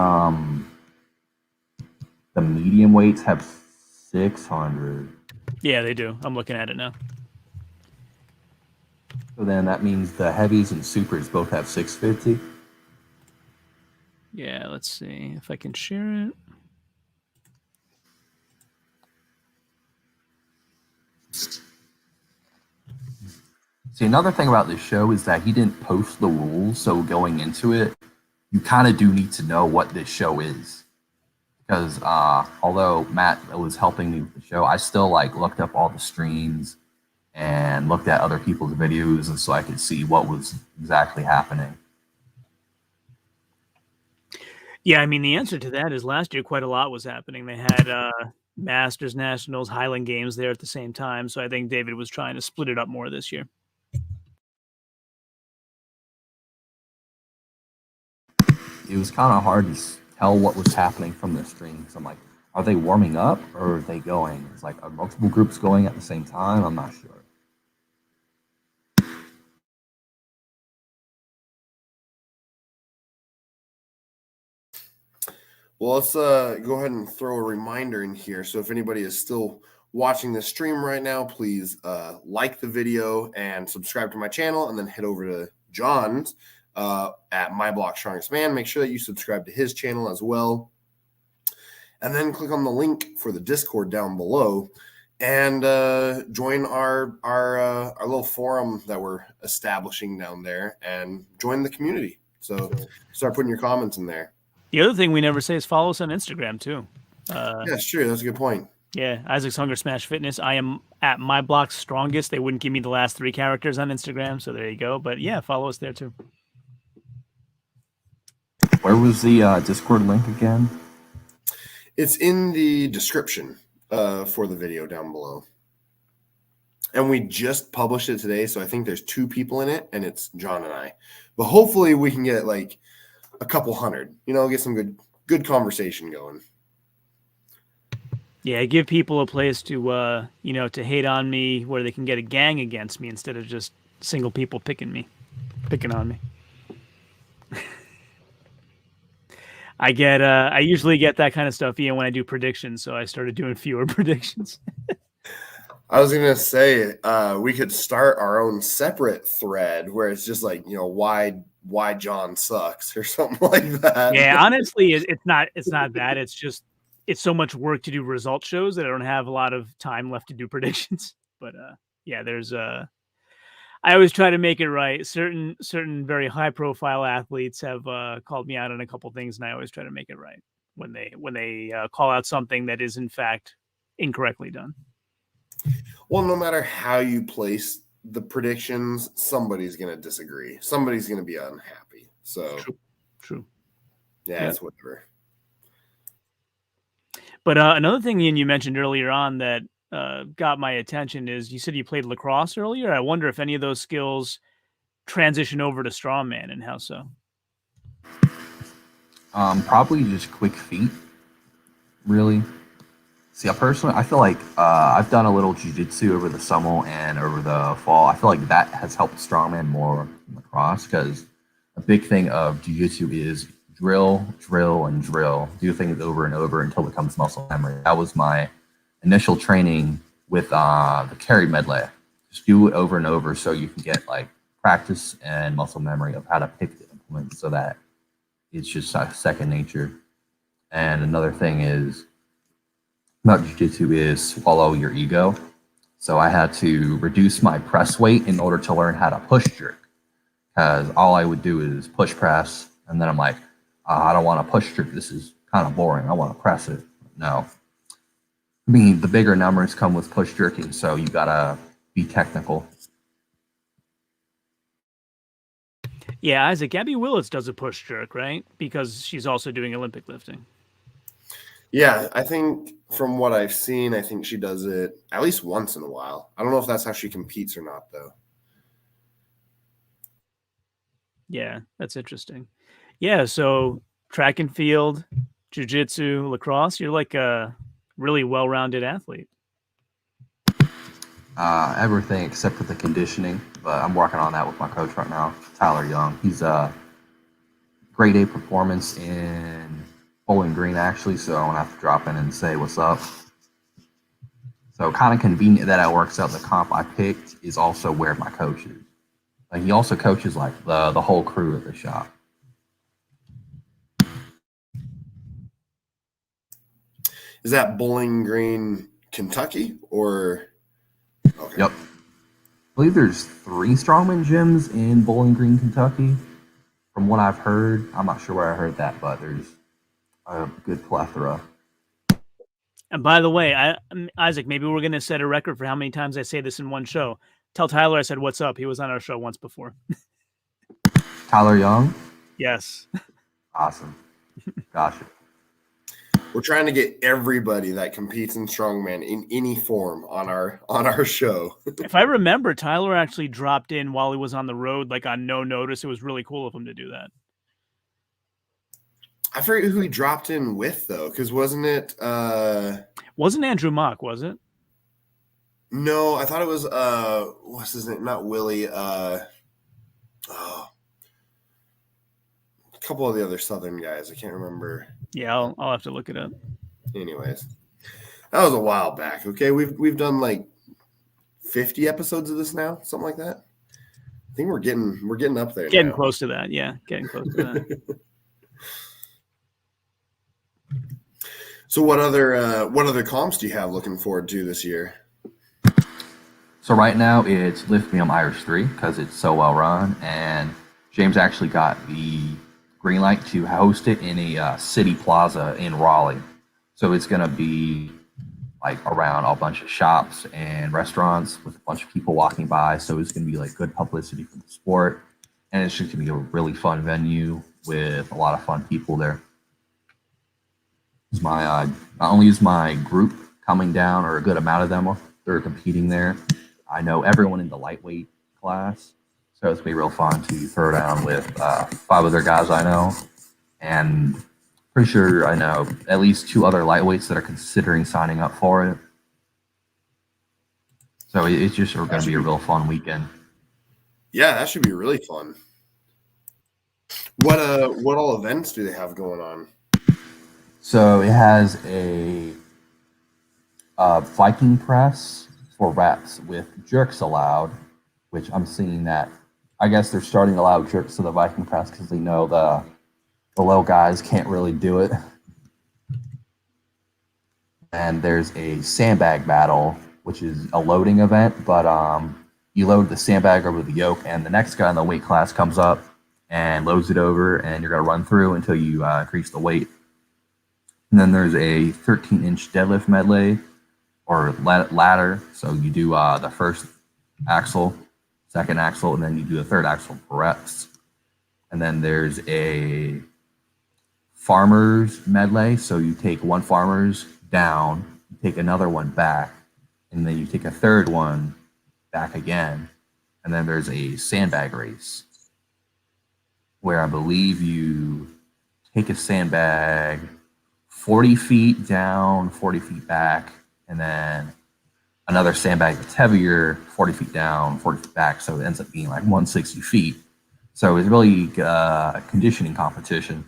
medium weights have 600. Yeah, they do. I'm looking at it now. So then that means the heavies and supers both have 650. Yeah, let's see if I can share it. See, another thing about this show is that he didn't post the rules, so going into it, you kind of do need to know what this show is. Because although Matt was helping me with the show, I still like looked up all the streams and looked at other people's videos, and so I could see what was exactly happening. Yeah, I mean, the answer to that is last year quite a lot was happening. They had Masters, Nationals, Highland Games there at the same time. So I think David was trying to split it up more this year. It was kind of hard to tell what was happening from the stream. So I'm like, are they warming up or are they going? It's like, are multiple groups going at the same time? I'm not sure. Well, let's go ahead and throw a reminder in here. So if anybody is still watching this stream right now, please like the video and subscribe to my channel, and then head over to John's at My Block Strongest Man. Make sure that you subscribe to his channel as well. And then click on the link for the Discord down below and join our little forum that we're establishing down there and join the community. So start putting your comments in there. The other thing we never say is follow us on Instagram too. Yeah, it's true. That's a good point. Yeah, Isaac's Hunger Smash Fitness. I am at My Block Strongest. They wouldn't give me the last 3 characters on Instagram, so there you go. But yeah, follow us there too. Where was the Discord link again? It's in the description for the video down below. And we just published it today, so I think there's 2 people in it, and it's John and I. But hopefully we can get like a couple hundred, get some good conversation going. Yeah, give people a place to to hate on me where they can get a gang against me instead of just single people picking on me. I usually get that kind of stuff when I do predictions, so I started doing fewer predictions. I was gonna say we could start our own separate thread where it's just like why John sucks or something like that. Yeah, honestly, it's not that. It's just it's so much work to do result shows that I don't have a lot of time left to do predictions. But yeah, there's I always try to make it right. Certain very high profile athletes have called me out on a couple things, and I always try to make it right when they call out something that is in fact incorrectly done. Well, no matter how you place the predictions, somebody's going to disagree. Somebody's going to be unhappy. So True. Yeah, it's whatever. But another thing, Ian, you mentioned earlier on that got my attention is you said you played lacrosse earlier. I wonder if any of those skills transition over to strongman, and how so? Probably just quick feet, really. See, I feel like I've done a little jiu-jitsu over the summer and over the fall. I feel like that has helped strongman more than lacrosse, because a big thing of jiu-jitsu is drill, drill, and drill. Do things over and over until it becomes muscle memory. That was my initial training with the carry medley. Just do it over and over so you can get like practice and muscle memory of how to pick the implement, so that it's just second nature. And another thing is about jiu-jitsu is swallow your ego. So I had to reduce my press weight in order to learn how to push jerk, because all I would do is push press, and then I'm like, I don't want to push jerk. This is kind of boring. I want to press it. No. I mean, the bigger numbers come with push jerking, so you gotta be technical. Yeah, Isaac, Gabby Willits does a push jerk, right? Because she's also doing Olympic lifting. Yeah, I think from what I've seen, I think she does it at least once in a while. I don't know if that's how she competes or not, though. Yeah, that's interesting. Yeah, so track and field, jiu-jitsu, lacrosse, you're like a really well-rounded athlete. Everything except for the conditioning. but I'm working on that with my coach right now, Tyler Young. He's a grade A performance in Bowling Green, actually, so I'm going to have to drop in and say what's up. So kind of convenient that it works out. The comp I picked is also where my coach is. Like, he also coaches like the whole crew at the shop. Is that Bowling Green, Kentucky, or? Okay. Yep. I believe there's 3 strongman gyms in Bowling Green, Kentucky. From what I've heard, I'm not sure where I heard that, but there's a good plethora. And by the way, Isaac, maybe we're going to set a record for how many times I say this in one show. Tell Tyler I said, what's up? He was on our show once before. Tyler Young? Yes. Awesome. Gotcha. We're trying to get everybody that competes in strongman in any form on our show. If I remember, Tyler actually dropped in while he was on the road, like on no notice. It was really cool of him to do that. I forget who he dropped in with, though, because wasn't it wasn't Andrew Mock, was it? No, I thought it was what's his name? Not Willie. A couple of the other Southern guys. I can't remember. Yeah, I'll have to look it up. Anyways, that was a while back. Okay, we've done like 50 episodes of this now, something like that. I think we're getting up there. Getting now. close to that. Yeah, getting close to that. So what other comps do you have looking forward to this year? So right now it's Lithium Irish 3 because it's so well run, and James actually got the green light to host it in a city plaza in Raleigh. So it's going to be like around a bunch of shops and restaurants with a bunch of people walking by. So it's going to be like good publicity for the sport, and it's just going to be a really fun venue with a lot of fun people there. Not only is my group coming down, or a good amount of them they're competing there, I know everyone in the lightweight class, so it's gonna be real fun to throw down with 5 other guys I know, and pretty sure I know at least 2 other lightweights that are considering signing up for it. So it's just going to be a real fun weekend. Yeah, that should be really fun. What all events do they have going on? So it has a Viking press for reps with jerks allowed, which I'm seeing that. I guess they're starting to allow jerks to the Viking press because they know the low guys can't really do it. And there's a sandbag battle, which is a loading event, but you load the sandbag over the yoke, and the next guy in the weight class comes up and loads it over, and you're going to run through until you increase the weight. And then there's a 13-inch deadlift medley or ladder. So you do the first axle, second axle, and then you do the third axle for reps. And then there's a farmer's medley. So you take one farmer's down, you take another one back, and then you take a third one back again. And then there's a sandbag race where I believe you take a sandbag 40 feet down, 40 feet back, and then another sandbag that's heavier, 40 feet down, 40 feet back. So it ends up being like 160 feet. So it's really a conditioning competition.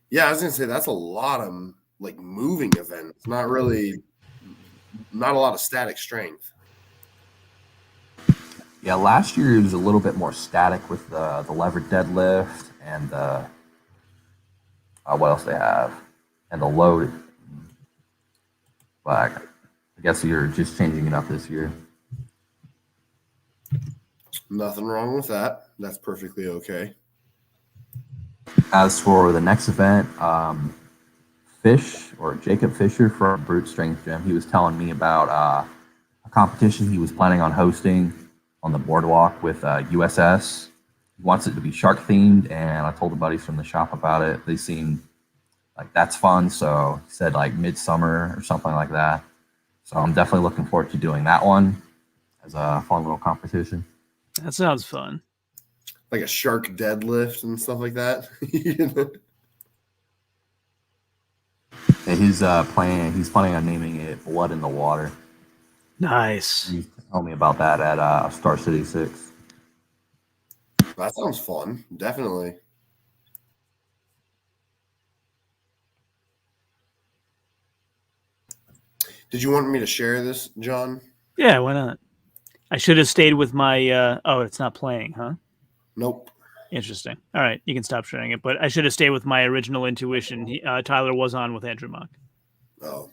Yeah, I was going to say that's a lot of like moving events, not a lot of static strength. Yeah, last year it was a little bit more static with the lever deadlift and the what else they have, and the load. But I guess you're just changing it up this year. Nothing wrong with that. That's perfectly okay. As for the next event, Jacob Fisher from Brute Strength Gym, he was telling me about a competition he was planning on hosting on the boardwalk with USS. He wants it to be shark themed, and I told the buddies from the shop about it. They seemed like that's fun, so he said like midsummer or something like that. So I'm definitely looking forward to doing that one as a fun little competition. That sounds fun. Like a shark deadlift and stuff like that. And he's planning on naming it Blood in the Water. Nice. He used to tell me about that at Star City 6. That sounds fun. Definitely. Did you want me to share this, John? Yeah, why not? I should have stayed with my. Oh, it's not playing, huh? Nope. Interesting. All right, you can stop sharing it. But I should have stayed with my original intuition. Tyler was on with Andrew Mock. Oh.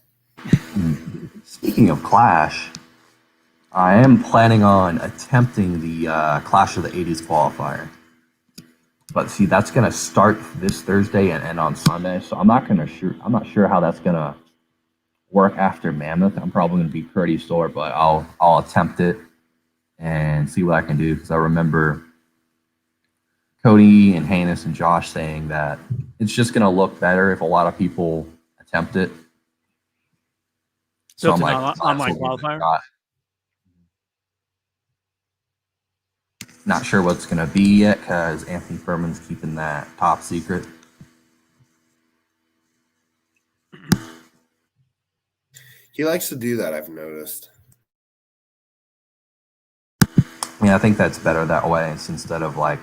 Speaking of Clash, I am planning on attempting the Clash of the 80s qualifier. But see, that's gonna start this Thursday and end on Sunday, so I'm not sure how that's gonna work after Mammoth. I'm probably gonna be pretty sore, but I'll attempt it and see what I can do, because I remember Cody and Hannes and Josh saying that it's just gonna look better if a lot of people attempt it. So I'm it's an like, online qualifier? Not sure what's gonna be yet, because Anthony Furman's keeping that top secret. He likes to do that, I've noticed. I think that's better that way, instead of like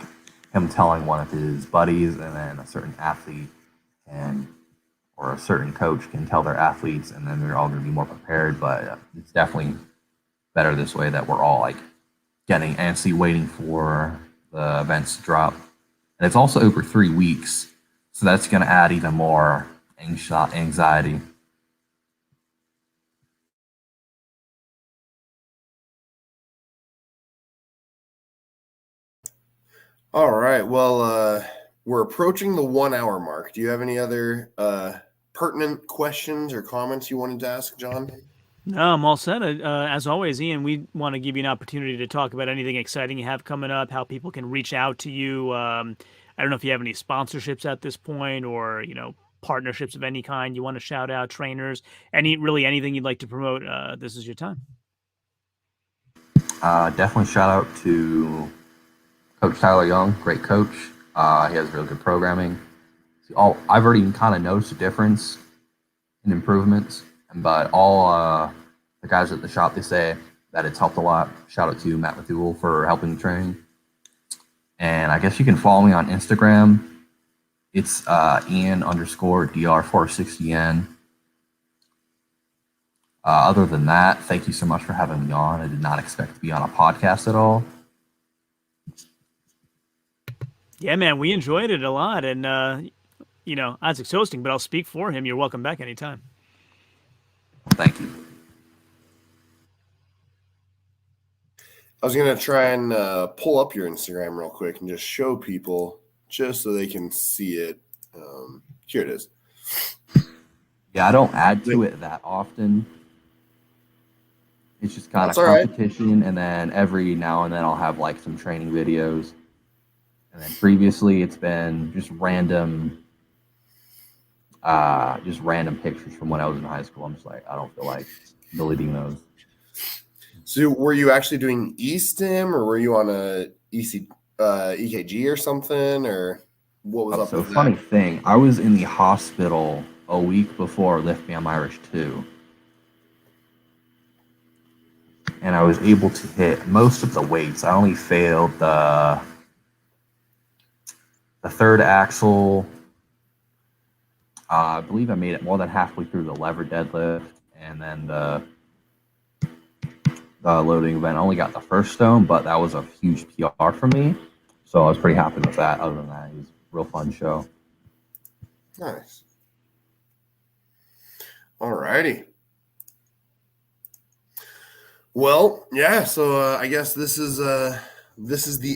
him telling one of his buddies, and then a certain athlete or a certain coach can tell their athletes, and then they're all going to be more prepared. But it's definitely better this way, that we're all like getting antsy, waiting for the events to drop. And it's also over 3 weeks, so that's going to add even more anxiety. All right. Well, we're approaching the 1 hour mark. Do you have any other pertinent questions or comments you wanted to ask, John? No, I'm all set. As always, Ian, we want to give you an opportunity to talk about anything exciting you have coming up, how people can reach out to you. I don't know if you have any sponsorships at this point, or partnerships of any kind you want to shout out, trainers, anything you'd like to promote. This is your time. Definitely shout out to Coach Tyler Young, great coach. He has really good programming. I've already kind of noticed a difference in improvements, but all the guys at the shop, they say that it's helped a lot. Shout out to Matt Methul for helping train. And I guess you can follow me on Instagram. It's Ian_DR460N. Other than that, thank you so much for having me on. I did not expect to be on a podcast at all. Yeah, man, we enjoyed it a lot. And, Isaac's hosting, but I'll speak for him. You're welcome back anytime. Thank you. I was going to try and pull up your Instagram real quick and just show people, just so they can see it. Here it is. Yeah, I don't add to it that often. It's just kind of competition, right. And then every now and then I'll have like some training videos. And then previously it's been just random pictures from when I was in high school. I'm just like, I don't feel like deleting those. So were you actually doing eStim, or were you on a EKG or something, or what was up So with that? Funny thing, I was in the hospital a week before Lift Me I'm Irish 2. And I was able to hit most of the weights. I only failed the third axle. I believe I made it more than halfway through the lever deadlift, and then the loading event. I only got the first stone, but that was a huge PR for me. So I was pretty happy with that. Other than that, it was a real fun show. Nice. All righty. Well, yeah. So I guess this is the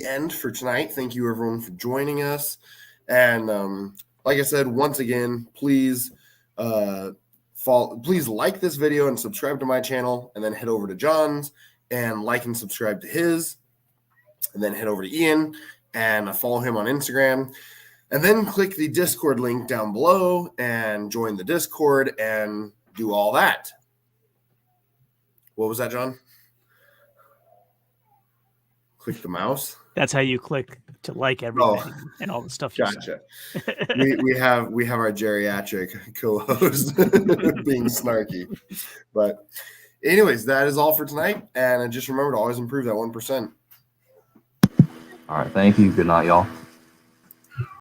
end for tonight. Thank you everyone for joining us, and like I said, once again, please please like this video and subscribe to my channel, and then head over to John's and like and subscribe to his, and then head over to Ian and follow him on Instagram, and then click the Discord link down below and join the Discord and do all that. What was that, John? Click the mouse. That's how you click to like everything and all the stuff. Gotcha. we have our geriatric co-host being snarky, but Anyways, that is all for tonight. And just remember to always improve that 1%. All right. Thank you. Good night, y'all.